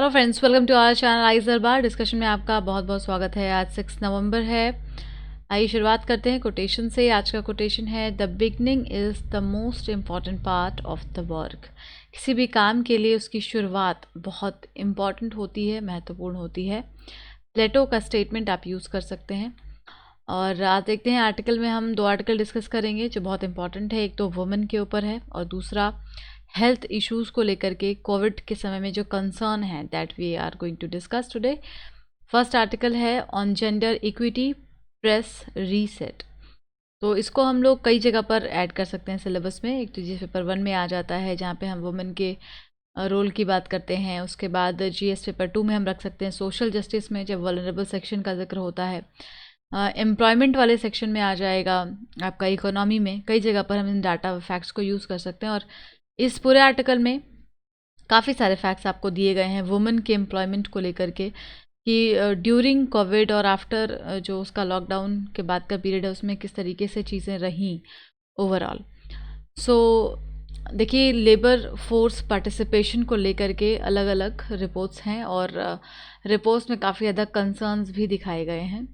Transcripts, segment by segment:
Hello friends, welcome to our channel आइजर बार। Discussion में आपका बहुत बहुत स्वागत है। आज 6 नवंबर है। आइए शुरुआत करते हैं कोटेशन से। आज का कोटेशन है, the beginning is the most important part of the work. किसी भी काम के लिए उसकी शुरुआत बहुत इम्पॉर्टेंट होती है, महत्वपूर्ण होती है। प्लेटो का स्टेटमेंट आप यूज़ कर सकते हैं। और आज देखते हैं आर्टिकल में हम 2 आर्टिकल डिस्कस करेंगे जो बहुत इंपॉर्टेंट है। एक तो वुमेन के ऊपर है और दूसरा हेल्थ इश्यूज़ को लेकर के कोविड के समय में जो कंसर्न है, that we are going to discuss today. First article है on gender equity press reset. तो इसको हम लोग कई जगह पर ऐड कर सकते हैं सिलेबस में। एक तो जी पेपर 1 में आ जाता है जहाँ पे हम वुमेन के रोल की बात करते हैं। उसके बाद GS पेपर 2 में हम रख सकते हैं सोशल जस्टिस में, जब वल्नरेबल सेक्शन का जिक्र होता है। एम्प्लॉयमेंट वाले सेक्शन में आ जाएगा आपका इकोनॉमी में। कई जगह पर हम इन डाटा फैक्ट्स को यूज़ कर सकते हैं। और इस पूरे आर्टिकल में काफ़ी सारे फैक्ट्स आपको दिए गए हैं वुमेन के एम्प्लॉयमेंट को लेकर के, कि ड्यूरिंग कोविड और आफ्टर जो उसका लॉकडाउन के बाद का पीरियड है उसमें किस तरीके से चीज़ें रहीं ओवरऑल। सो देखिए, लेबर फोर्स पार्टिसिपेशन को लेकर के अलग अलग रिपोर्ट्स हैं और रिपोर्ट्स में काफ़ी ज़्यादा कंसर्न्स भी दिखाए गए हैं।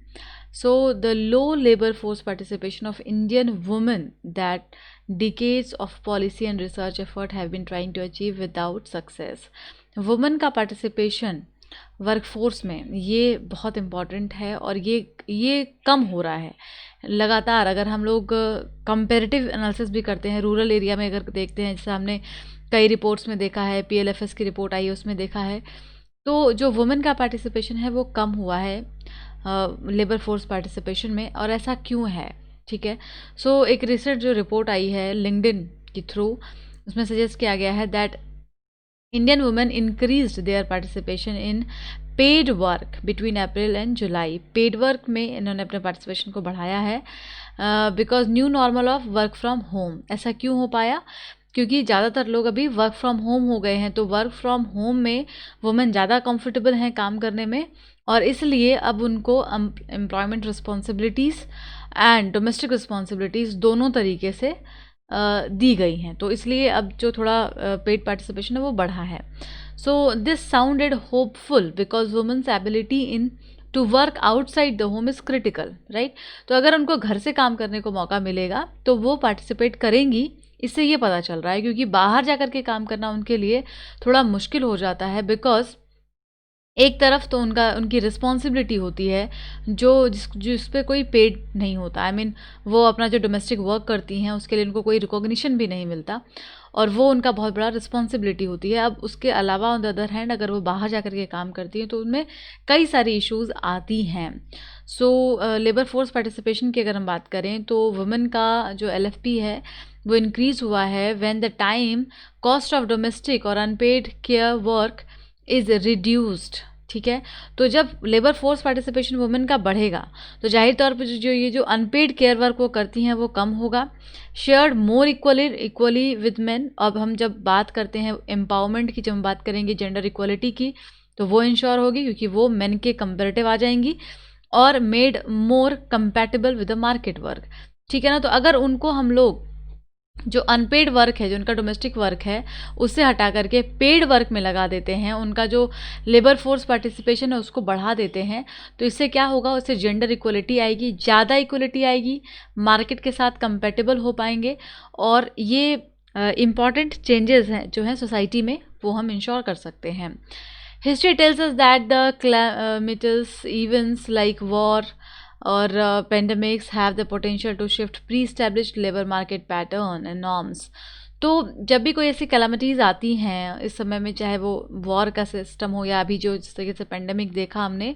So the low labor force participation of Indian women that decades of policy and research effort have been trying to achieve without success. Women का participation वर्कफोर्स में ये बहुत इम्पॉर्टेंट है और ये कम हो रहा है लगातार। अगर हम लोग कंपेरेटिव एनालिसिस भी करते हैं रूरल एरिया में, अगर देखते हैं, जैसे हमने कई रिपोर्ट्स में देखा है, PLFS की रिपोर्ट आई है उसमें देखा है, तो जो वुमेन का पार्टिसिपेशन है वो कम हुआ है लेबर फोर्स पार्टिसिपेशन में। और ऐसा क्यों है, ठीक है। सो एक रिसर्च जो रिपोर्ट आई है लिंक्डइन के थ्रू, उसमें सजेस्ट किया गया है that Indian women increased their participation in paid work between April and July. Paid work में इन्होंने अपने पार्टिसिपेशन को बढ़ाया है because new normal of work from home. ऐसा क्यों हो पाया? क्योंकि ज़्यादातर लोग अभी वर्क फ्रॉम होम हो गए हैं, तो वर्क फ्रॉम होम में वुमेन ज़्यादा कंफर्टेबल हैं काम करने में, और इसलिए अब उनको employment responsibilities and domestic responsibilities दोनों तरीके से दी गई हैं। तो इसलिए अब जो थोड़ा पेड पार्टिसिपेशन है वो बढ़ा है। So this sounded hopeful because women's ability in to work outside the home is critical, right. तो अगर उनको घर से काम करने को मौका मिलेगा तो वो पार्टिसिपेट करेंगी, इससे ये पता चल रहा है। क्योंकि बाहर जाकर के काम करना उनके लिए थोड़ा मुश्किल हो जाता है, बिकॉज एक तरफ तो उनकी रिस्पॉन्सिबिलिटी होती है जिस पे कोई पेड नहीं होता। आई मीन वो अपना जो डोमेस्टिक वर्क करती हैं उसके लिए उनको कोई रिकॉग्निशन भी नहीं मिलता, और वो उनका बहुत बड़ा रिस्पॉन्सिबिलिटी होती है। अब उसके अलावा ऑन द अदर हैंड अगर वो बाहर जाकर के काम करती हैं तो उनमें कई सारी इश्यूज़ आती हैं। सो लेबर फोर्स पार्टिसिपेशन की अगर हम बात करें तो वुमेन का जो LFP है वो इंक्रीज़ हुआ है when the time cost of domestic और unpaid care work is reduced, ठीक है। तो जब लेबर फोर्स पार्टिसिपेशन वुमेन का बढ़ेगा तो जाहिर तौर पर ये जो अनपेड केयर वर्क वो करती हैं वो कम होगा। Shared more equally with main. अब हम जब बात करते हैं एम्पावरमेंट की, जब हम बात करेंगे जेंडर इक्वलिटी की, तो वो इंश्योर होगी क्योंकि वो मेन के कंपेरेटिव आ जाएंगी। और made more compatible with the market work, ठीक है ना। तो अगर उनको हम लोग जो अनपेड वर्क है, जो उनका डोमेस्टिक वर्क है, उससे हटा करके पेड वर्क में लगा देते हैं, उनका जो लेबर फोर्स पार्टिसिपेशन है उसको बढ़ा देते हैं, तो इससे क्या होगा, उससे जेंडर इक्वलिटी आएगी, ज़्यादा इक्वलिटी आएगी, मार्केट के साथ कंपेटेबल हो पाएंगे, और ये इम्पॉर्टेंट चेंजेस हैं जो हैं सोसाइटी में वो हम इंश्योर कर सकते हैं। History tells us that the climates events like war और pandemics have the potential to shift pre-established labor market pattern and norms। तो जब भी कोई ऐसी कैलामिटीज़ आती हैं इस समय में, चाहे वो वॉर का सिस्टम हो या अभी जो जिस तरीके से पेंडेमिक देखा हमने,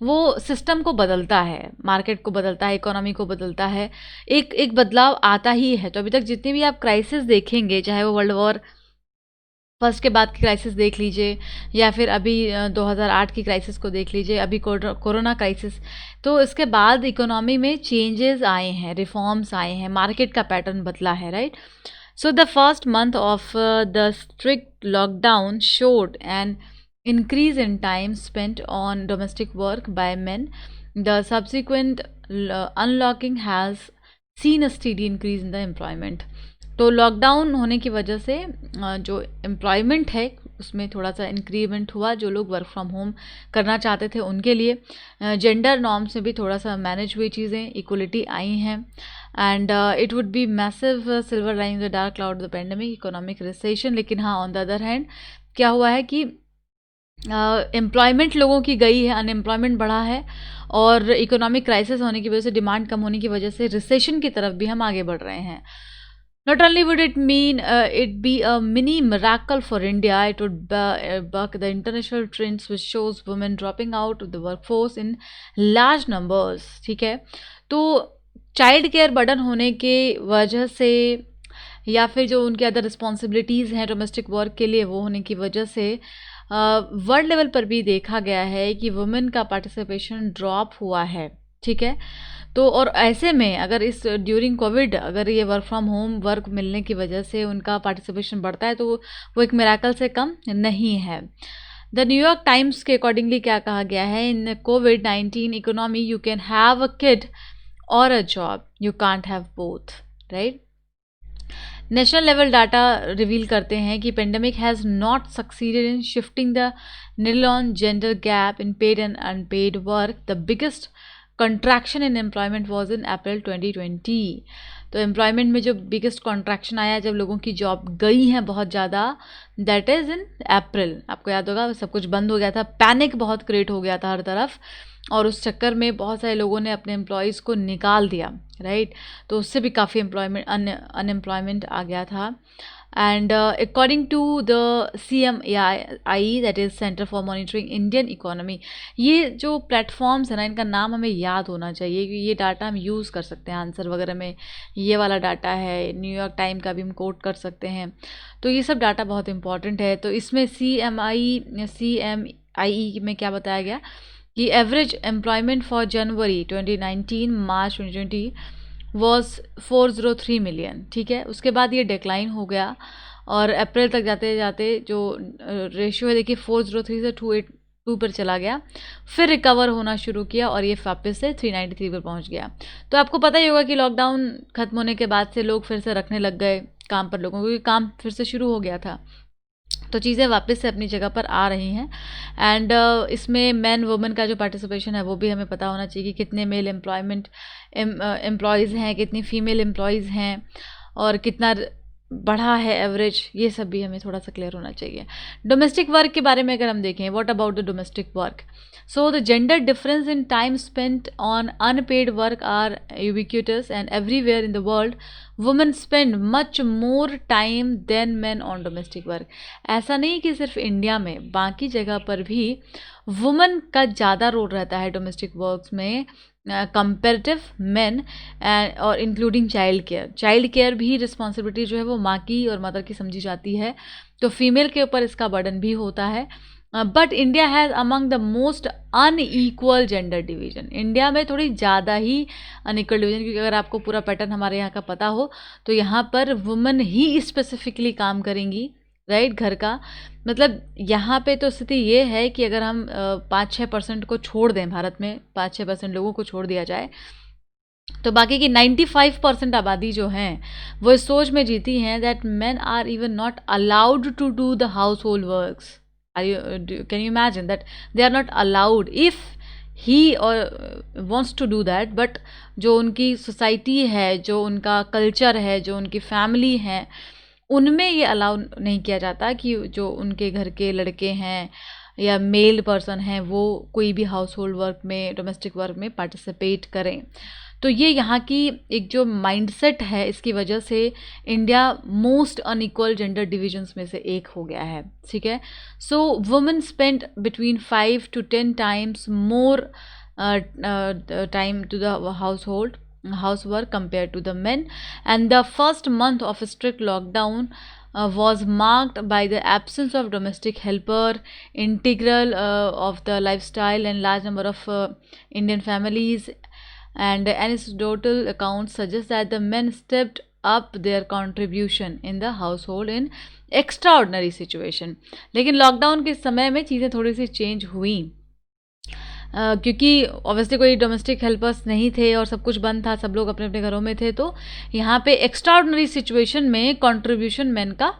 वो सिस्टम को बदलता है, मार्केट को बदलता है, इकोनॉमी को बदलता है, एक बदलाव आता ही है। तो अभी तक जितनी भी आप क्राइसिस देखेंगे, चाहे वो वर्ल्ड वॉर फर्स्ट के बाद की क्राइसिस देख लीजिए या फिर अभी 2008 की क्राइसिस को देख लीजिए, अभी कोरोना क्राइसिस, तो इसके बाद इकोनॉमी में चेंजेस आए हैं, रिफॉर्म्स आए हैं, मार्केट का पैटर्न बदला है, right. So the first month of the strict lockdown showed an increase in time spent on domestic work by men. The subsequent unlocking has seen a steady increase in the employment। तो lockdown होने की वजह से जो employment है उसमें थोड़ा सा इंक्रीमेंट हुआ जो लोग वर्क फ्रॉम होम करना चाहते थे उनके लिए। जेंडर नॉर्म्स में भी थोड़ा सा मैनेज हुई चीज़ें, इक्वलिटी आई हैं। And it would be massive silver lining the dark cloud the pandemic economic recession. लेकिन हाँ, ऑन द अदर हैंड क्या हुआ है कि एम्प्लॉयमेंट लोगों की गई है, अनएम्प्लॉयमेंट बढ़ा है, और इकोनॉमिक क्राइसिस होने की वजह से, डिमांड कम होने की वजह से रिसेशन की तरफ भी हम आगे बढ़ रहे हैं। Not only would it mean it be a mini miracle for India, it would buck the international trends which shows women dropping out of the workforce in large numbers। ठीक है, तो चाइल्ड केयर बर्डन होने के वजह से, या फिर जो उनके अदर रिस्पॉन्सिबिलिटीज़ हैं डोमेस्टिक वर्क के लिए, वो होने की वजह से वर्ल्ड लेवल पर भी देखा गया है कि वुमेन का पार्टिसिपेशन ड्रॉप हुआ है। ठीक है, तो और ऐसे में अगर इस ड्यूरिंग कोविड अगर ये वर्क फ्रॉम होम वर्क मिलने की वजह से उनका पार्टिसिपेशन बढ़ता है, तो वो एक मिरेकल से कम नहीं है। द न्यूयॉर्क टाइम्स के अकॉर्डिंगली क्या कहा गया है, इन कोविड-19 economy you can have a kid और a job, you can't have both, right. National level data reveal करते हैं कि pandemic has not succeeded in shifting the needle on gender gap in paid and unpaid work. The biggest contraction in employment was in April 2020। तो employment में जो biggest contraction आया जब लोगों की जॉब गई हैं बहुत ज़्यादा, दैट इज़ इन अप्रैल। आपको याद होगा सब कुछ बंद हो गया था, पैनिक बहुत क्रिएट हो गया था हर तरफ, और उस चक्कर में बहुत सारे लोगों ने अपने एम्प्लॉयज़ को निकाल दिया, राइट। तो उससे भी काफ़ी अनएम्प्लॉयमेंट आ गया था। And according to the CMAI, that is centre for monitoring Indian economy, ये जो प्लेटफॉर्म्स है ना, इनका नाम हमें याद होना चाहिए कि ये डाटा हम यूज़ कर सकते हैं आंसर वगैरह में। ये वाला डाटा है, न्यूयॉर्क टाइम का भी हम कोट कर सकते हैं। तो ये सब डाटा बहुत इंपॉर्टेंट है। तो इसमें CMAI में क्या बताया गया कि average employment for January 2019 March 2020 was 403 million. ठीक है, उसके बाद ये डिक्लाइन हो गया और अप्रैल तक जाते जाते जो रेशियो है देखिए 403 से 282 पर चला गया, फिर रिकवर होना शुरू किया और ये वापस से 393 पर पहुंच गया। तो आपको पता ही होगा कि लॉकडाउन ख़त्म होने के बाद से लोग फिर से रखने लग गए काम पर लोगों को, क्योंकि काम फिर से शुरू हो गया था, तो चीज़ें वापस से अपनी जगह पर आ रही हैं। एंड इसमें मैन वुमेन का जो पार्टिसिपेशन है वो भी हमें पता होना चाहिए कि कितने मेल एम्प्लॉयज़ हैं, कितनी फीमेल एम्प्लॉयज़ हैं, और कितना बढ़ा है एवरेज, ये सब भी हमें थोड़ा सा क्लियर होना चाहिए। डोमेस्टिक वर्क के बारे में अगर हम देखें, what about the domestic work, so the gender difference in time spent on unpaid work are ubiquitous and everywhere in the world women spend much more time than man on domestic work. ऐसा नहीं कि सिर्फ India में, बाकी जगह पर भी women का ज़्यादा रोल रहता है डोमेस्टिक वर्क्स में कंपेरेटिव मैन, और इंक्लूडिंग चाइल्ड केयर भी रिस्पॉन्सिबिलिटी जो है वो माँ की और मदर की समझी जाती है, तो फीमेल के ऊपर इसका बर्डन भी होता है। But India has among the most unequal gender division. India में थोड़ी ज़्यादा ही अनईक्वल डिवीजन, क्योंकि अगर आपको पूरा पैटर्न हमारे यहाँ का पता हो तो यहाँ पर वुमेन ही स्पेसिफिकली काम करेंगी, राइट, घर का। मतलब यहाँ पे तो स्थिति ये है कि अगर हम 5-6% को छोड़ दें, भारत में 5-6% लोगों को छोड़ दिया जाए, तो बाकी की 95% आबादी जो हैं वो इस सोच में जीती हैं that men are even not allowed to do the house hold works. Can you imagine that they are not allowed if he और wants to do that, but जो उनकी सोसाइटी है, जो उनका कल्चर है, जो उनकी फैमिली है, उनमें ये अलाउ नहीं किया जाता कि जो उनके घर के लड़के हैं या मेल पर्सन हैं वो कोई भी हाउस होल्ड वर्क में, डोमेस्टिक वर्क में पार्टिसिपेट करें। तो ये यहाँ की एक जो माइंडसेट है, इसकी वजह से India most unequal gender divisions में से एक हो गया है। ठीक है, so women spend between 5 to 10 times more time to the housework compared to the men, and the first month of strict lockdown was marked by the absence of domestic helper, integral of the lifestyle and large number of Indian families, and anecdotal accounts suggest that the men stepped up their contribution in the household in extraordinary situation। लेकिन lockdown के समय में चीज़ें थोड़ी सी change हुई, क्योंकि obviously कोई domestic helpers नहीं थे और सब कुछ बंद था, सब लोग अपने अपने घरों में थे, तो यहाँ पे एक्स्ट्राऑर्डिनरी सिचुएशन में कंट्रीब्यूशन मैन का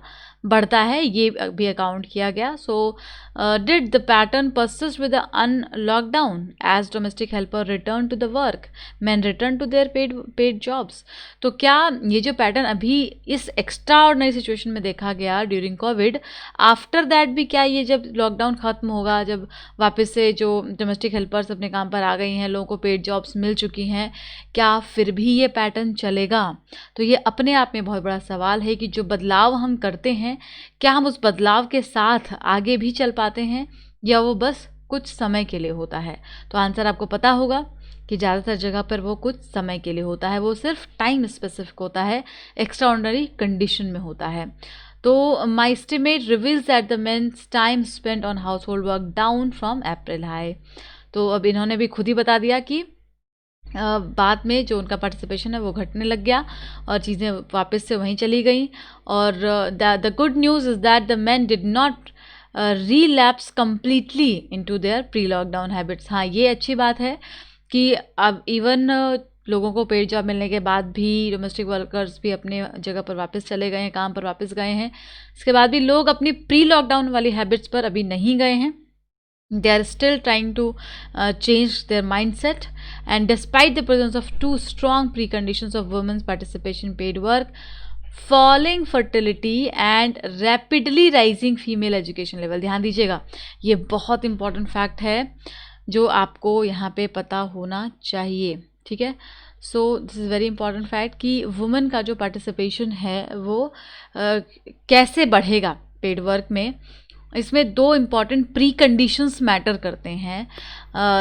बढ़ता है, ये भी अकाउंट किया गया. So did the pattern persist with the unlockdown as domestic helper return to the work, man return to their paid jobs. तो क्या ये जो पैटर्न अभी इस एक्स्ट्रा ऑर्डिनरी सिचुएशन में देखा गया ड्यूरिंग कोविड, आफ्टर दैट भी क्या ये जब लॉकडाउन ख़त्म होगा, जब वापस से जो डोमेस्टिक हेल्पर्स अपने काम पर आ गई हैं, लोगों को पेड जॉब्स मिल चुकी हैं, क्या फिर भी ये पैटर्न चलेगा? तो ये अपने आप में बहुत बड़ा सवाल है कि जो बदलाव हम करते हैं, क्या हम उस बदलाव के साथ आगे भी चल पाते हैं या वो बस कुछ समय के लिए होता है? तो आंसर आपको पता होगा कि ज़्यादातर जगह पर वो कुछ समय के लिए होता है, वो सिर्फ टाइम स्पेसिफिक होता है, एक्स्ट्रा ऑर्डिनरी कंडीशन में होता है. तो my estimate reveals that the men's time spent on house hold work down from April high. तो अब इन्होंने भी खुद ही बता दिया कि बाद में जो उनका पार्टिसिपेशन है वो घटने लग गया और चीज़ें वापस से वहीं चली गई. और the good news is that the man did not relapse completely into their pre lockdown habits. हाँ, ये अच्छी बात है कि अब इवन लोगों को पेड जॉब मिलने के बाद भी डोमेस्टिक वर्कर्स भी अपने जगह पर वापस चले गए हैं, काम पर वापस गए हैं. इसके बाद भी लोग अपनी प्री लॉकडाउन वाली हैबिट्स पर अभी नहीं गए हैं. They are still trying to change their mindset, and despite the presence of two strong preconditions of women's participation in paid work, falling fertility and rapidly rising female education level. ध्यान दीजिएगा, ये बहुत important fact है जो आपको यहाँ पे पता होना चाहिए. ठीक है, so this is very important fact कि वुमेन का जो पार्टिसिपेशन है वो कैसे बढ़ेगा पेड वर्क में. इसमें दो इम्पॉर्टेंट प्री कंडीशंस मैटर करते हैं.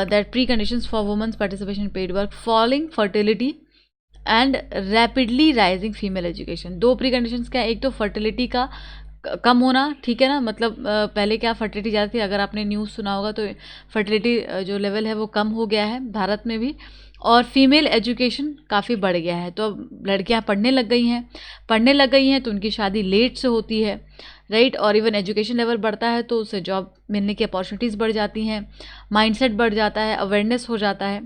That pre conditions for women's participation paid work, falling fertility and rapidly rising female education. दो प्री कंडीशंस क्या है? एक तो फर्टिलिटी का कम होना, ठीक है ना, मतलब पहले क्या फर्टिलिटी ज़्यादा थी, अगर आपने न्यूज़ सुना होगा तो फर्टिलिटी जो लेवल है वो कम हो गया है भारत में भी. और फीमेल एजुकेशन काफ़ी बढ़ गया है, तो अब लड़कियां पढ़ने लग गई हैं तो उनकी शादी लेट से होती है, राइट. और इवन एजुकेशन लेवल बढ़ता है तो उससे जॉब मिलने की अपॉर्चुनिटीज़ बढ़ जाती हैं, माइंडसेट बढ़ जाता है, अवेयरनेस हो जाता है.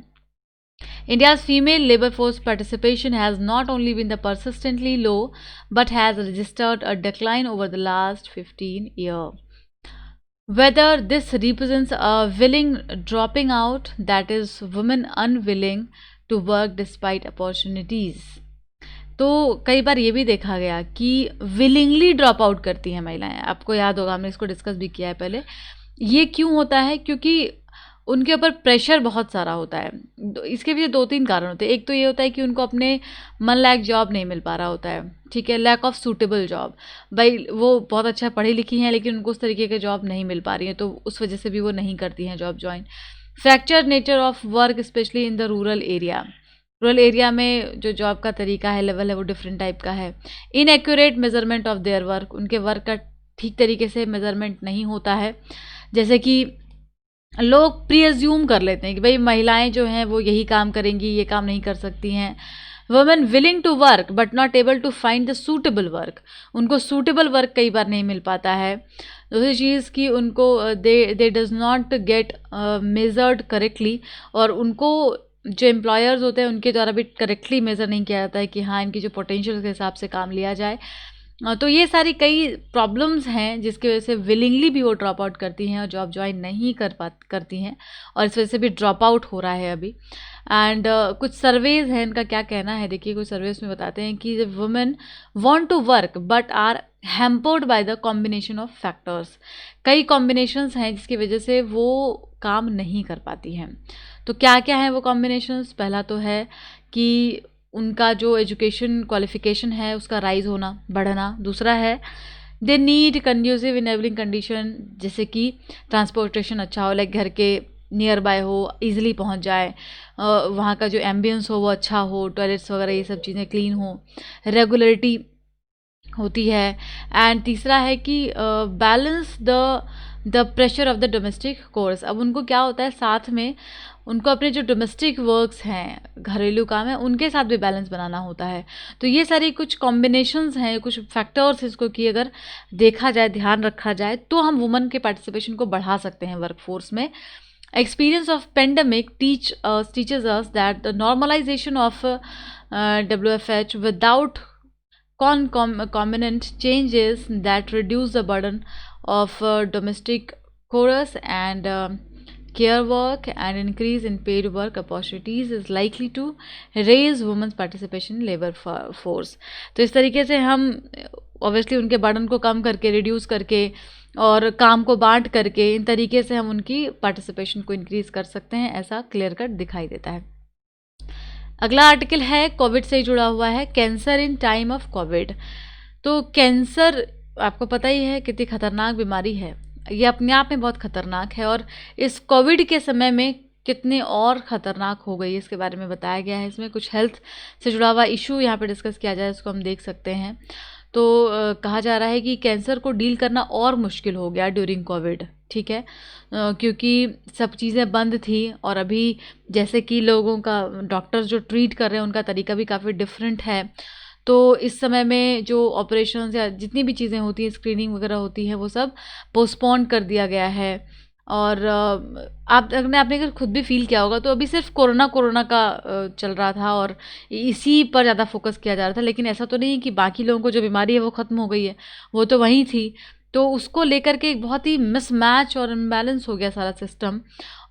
India's female labor force participation has not only been the persistently low but has registered a decline over the last 15 years. Whether this represents a willing dropping out, that is, women unwilling to work despite opportunities. तो कई बार ये भी देखा गया कि willingly drop out करती हैं महिलाएं. आपको याद होगा, हमने इसको डिस्कस भी किया है पहले. ये क्यों होता है? क्योंकि उनके ऊपर प्रेशर बहुत सारा होता है. इसके पीछे दो तीन कारण होते हैं. एक तो ये होता है कि उनको अपने मन लायक जॉब नहीं मिल पा रहा होता है, ठीक है, लैक ऑफ सूटेबल जॉब. भाई वो बहुत अच्छा पढ़ी लिखी हैं लेकिन उनको उस तरीके की जॉब नहीं मिल पा रही है, तो उस वजह से भी वो नहीं करती हैं job join. Fracture nature of work specially in the rural area में जो जॉब का तरीका है, लेवल है, वो डिफरेंट टाइप का है. Inaccurate measurement of their work, उनके वर्क का ठीक तरीके से मेजरमेंट नहीं होता है. जैसे कि लोग प्री-अज्यूम कर लेते हैं कि भाई महिलाएं जो हैं वो यही काम करेंगी, ये काम नहीं कर सकती हैं. Women willing to work but not able to find the suitable work, उनको सूटेबल वर्क कई बार नहीं मिल पाता है. दूसरी चीज़ कि उनको दे does not gate measured correctly, और उनको जो एम्प्लॉयर्स होते हैं उनके द्वारा भी करेक्टली मेज़र नहीं किया जाता है कि हाँ इनकी जो पोटेंशियल के हिसाब से काम लिया जाए. तो ये सारी कई प्रॉब्लम्स हैं जिसकी वजह से विलिंगली भी वो ड्रॉप आउट करती हैं और जॉब ज्वाइन नहीं करती हैं, और इस वजह से भी ड्रॉप आउट हो रहा है अभी. एंड कुछ सर्वेज हैं, इनका क्या कहना है देखिए. कुछ सर्वेज में बताते हैं कि women want to work but are hampered by the combination of factors. कई कॉम्बिनेशंस हैं जिसकी वजह से वो काम नहीं कर पाती हैं. तो क्या क्या है वो कॉम्बिनेशंस? पहला तो है कि उनका जो एजुकेशन क्वालिफिकेशन है उसका राइज होना, बढ़ना. दूसरा है they need conducive enabling condition, जैसे कि ट्रांसपोर्टेशन अच्छा हो, लाइक घर के नियर बाय हो, ईजिली पहुंच जाए, वहाँ का जो एम्बियंस हो वो अच्छा हो, टॉयलेट्स वगैरह ये सब चीज़ें क्लीन हो, रेगुलरिटी होती है. एंड तीसरा है कि balance the pressure of the domestic course. अब उनको क्या होता है, साथ में उनको अपने जो डोमेस्टिक वर्क्स हैं, घरेलू काम है, उनके साथ भी बैलेंस बनाना होता है. तो ये सारी कुछ कॉम्बिनेशंस हैं, कुछ फैक्टर्स इसको कि अगर देखा जाए, ध्यान रखा जाए तो हम वुमेन के पार्टिसिपेशन को बढ़ा सकते हैं वर्कफोर्स में. Experience of pandemic teaches us that the normalization of WFH without concomitant changes that reduce the burden of domestic chores and care work and increase in paid work opportunities is likely to raise women's participation in labor force. तो इस तरीके से हम obviously उनके burden को कम करके, reduce करके और काम को बांट करके, इन तरीके से हम उनकी पार्टिसिपेशन को इंक्रीज कर सकते हैं, ऐसा क्लियर कट दिखाई देता है। अगला आर्टिकल है कोविड से जुड़ा हुआ है, cancer in time of Covid. तो कैंसर आपको पता ही है कितनी खतरनाक बीमारी है, ये अपने आप में बहुत खतरनाक है और इस कोविड के समय में कितने और ख़तरनाक हो गई इसके बारे में बताया गया है। इसमें कुछ हेल्थ से जुड़ा हुआ इशू यहाँ पे डिस्कस किया जाए, इसको हम देख सकते हैं। तो कहा जा रहा है कि कैंसर को डील करना और मुश्किल हो गया ड्यूरिंग कोविड, ठीक है, क्योंकि सब चीज़ें बंद थी और अभी जैसे कि लोगों का डॉक्टर्स जो ट्रीट कर रहे हैं उनका तरीका भी काफ़ी डिफरेंट है। तो इस समय में जो ऑपरेशंस या जितनी भी चीज़ें होती हैं, स्क्रीनिंग वगैरह होती है, वो सब पोस्टपोन कर दिया गया है। और आपने अगर खुद भी फील किया होगा तो अभी सिर्फ कोरोना का चल रहा था और इसी पर ज़्यादा फोकस किया जा रहा था, लेकिन ऐसा तो नहीं कि बाकी लोगों को जो बीमारी है वो ख़त्म हो गई है, वो तो वहीं थी। तो उसको लेकर के एक बहुत ही मिसमैच और इम्बैलेंस हो गया सारा सिस्टम,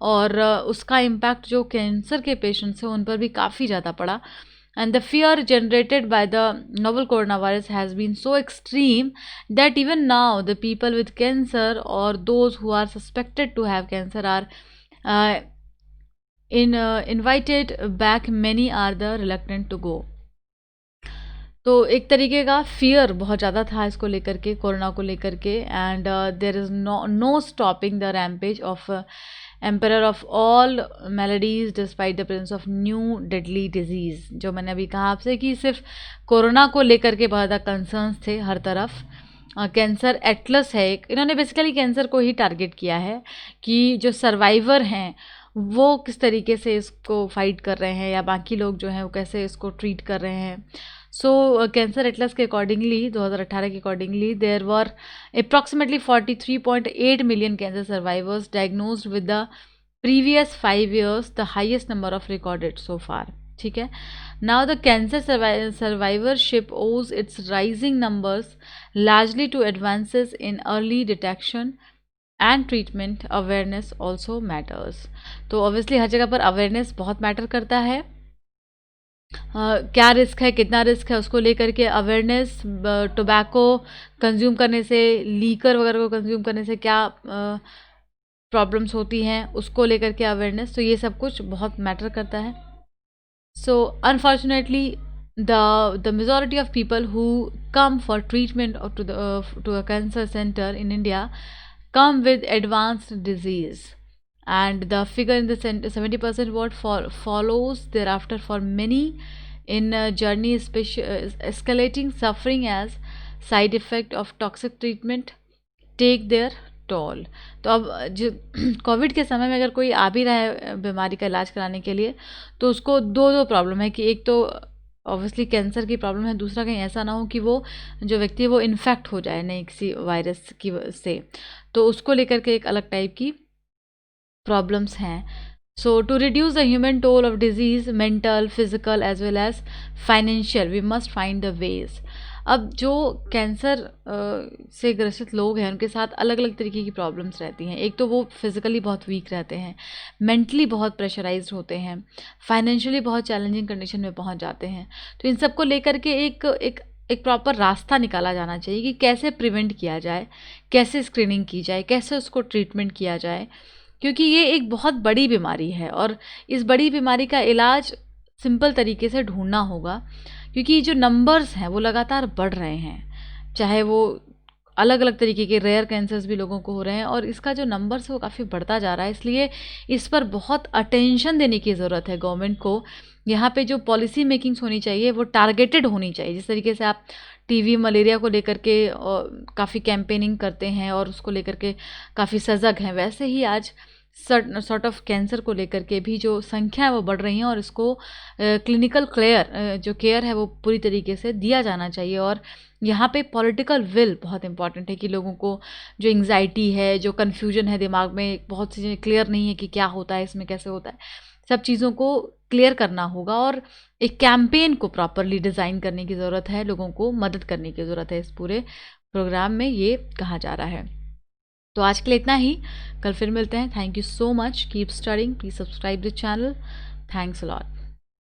और उसका इम्पैक्ट जो कैंसर के पेशेंट्स हैं उन पर भी काफ़ी ज़्यादा पड़ा। And the fear generated by the novel coronavirus has been so extreme that even now the people with cancer or those who are suspected to have cancer are invited back. Many are the reluctant to go. तो एक तरीके का fear बहुत ज़्यादा था इसको लेकर के, कोरोना को लेकर के, and there is no stopping the rampage of emperor of all maladies despite the presence of new deadly disease. जो मैंने अभी कहा आपसे कि सिर्फ कोरोना को लेकर के बहुत ज़्यादा कंसर्न्स थे हर तरफ। कैंसर एटलस है एक, इन्होंने बेसिकली कैंसर को ही टारगेट किया है कि जो सर्वाइवर हैं वो किस तरीके से इसको फाइट कर रहे हैं या बाकी लोग जो हैं वो कैसे इसको ट्रीट कर रहे हैं। सो कैंसर एटलस के अकॉर्डिंगली 2018 के accordingly there were approximately 43.8 million cancer survivors diagnosed with the previous 5 years, the highest number of recorded so far, ठीक है। Now the cancer survivorship owes its rising numbers largely to advances in early detection and treatment. Awareness also matters. तो obviously हर जगह पर awareness बहुत matter करता है। क्या रिस्क है, कितना रिस्क है, उसको लेकर के अवेयरनेस। टोबैको कंज्यूम करने से, लीकर वगैरह को कंज्यूम करने से क्या प्रॉब्लम्स होती हैं, उसको लेकर के अवेयरनेस। तो ये सब कुछ बहुत मैटर करता है। So unfortunately the majority of people who come for treatment or to a cancer center in India come with advanced disease, and the figure in the 70% what follows thereafter for many in journey escalating suffering as side effect of toxic treatment take their toll. तो अब Covid के समय में अगर कोई आ भी रहा है बीमारी का इलाज कराने के लिए तो उसको दो प्रॉब्लम है कि एक तो ऑब्वियसली कैंसर की प्रॉब्लम है, दूसरा कहीं ऐसा ना हो कि वो जो व्यक्ति है वो इन्फेक्ट हो जाए नई किसी वायरस की से, तो उसको लेकर के एक अलग टाइप की प्रॉब्लम्स हैं। So to reduce the human toll of disease, mental, physical as well as financial, we must find the ways. अब जो कैंसर से ग्रसित लोग हैं उनके साथ अलग अलग तरीके की प्रॉब्लम्स रहती हैं। एक तो वो फिज़िकली बहुत वीक रहते हैं, मेंटली बहुत प्रेशराइज्ड होते हैं, फाइनेंशियली बहुत चैलेंजिंग कंडीशन में पहुंच जाते हैं। तो इन सब को लेकर के एक प्रॉपर रास्ता निकाला जाना चाहिए कि कैसे प्रिवेंट किया जाए, कैसे स्क्रीनिंग की जाए, कैसे उसको ट्रीटमेंट किया जाए, क्योंकि ये एक बहुत बड़ी बीमारी है और इस बड़ी बीमारी का इलाज सिंपल तरीके से ढूंढना होगा, क्योंकि जो नंबर्स हैं वो लगातार बढ़ रहे हैं। चाहे वो अलग अलग तरीके के रेयर कैंसर्स भी लोगों को हो रहे हैं और इसका जो नंबर्स है वो काफ़ी बढ़ता जा रहा है। इसलिए इस पर बहुत अटेंशन देने की ज़रूरत है गवर्नमेंट को। यहाँ पे जो पॉलिसी मेकिंग्स होनी चाहिए वो टारगेटेड होनी चाहिए। जिस तरीके से आप टीवी मलेरिया को लेकर के काफ़ी कैंपेनिंग करते हैं और उसको लेकर के काफ़ी सजग हैं, वैसे ही आज सॉर्ट ऑफ कैंसर को लेकर के भी जो संख्या है वो बढ़ रही हैं और इसको क्लिनिकल जो केयर है वो पूरी तरीके से दिया जाना चाहिए। और यहाँ पे पॉलिटिकल विल बहुत इंपॉर्टेंट है कि लोगों को जो एंग्जाइटी है, जो कन्फ्यूजन है दिमाग में, बहुत सी चीज़ें क्लियर नहीं है कि क्या होता है, इसमें कैसे होता है, सब चीज़ों को क्लियर करना होगा और एक कैंपेन को प्रॉपरली डिज़ाइन करने की ज़रूरत है, लोगों को मदद करने की ज़रूरत है इस पूरे प्रोग्राम में, ये कहा जा रहा है। तो आज के लिए इतना ही, कल फिर मिलते हैं। Thank you so much, keep studying, please subscribe the channel, thanks a lot.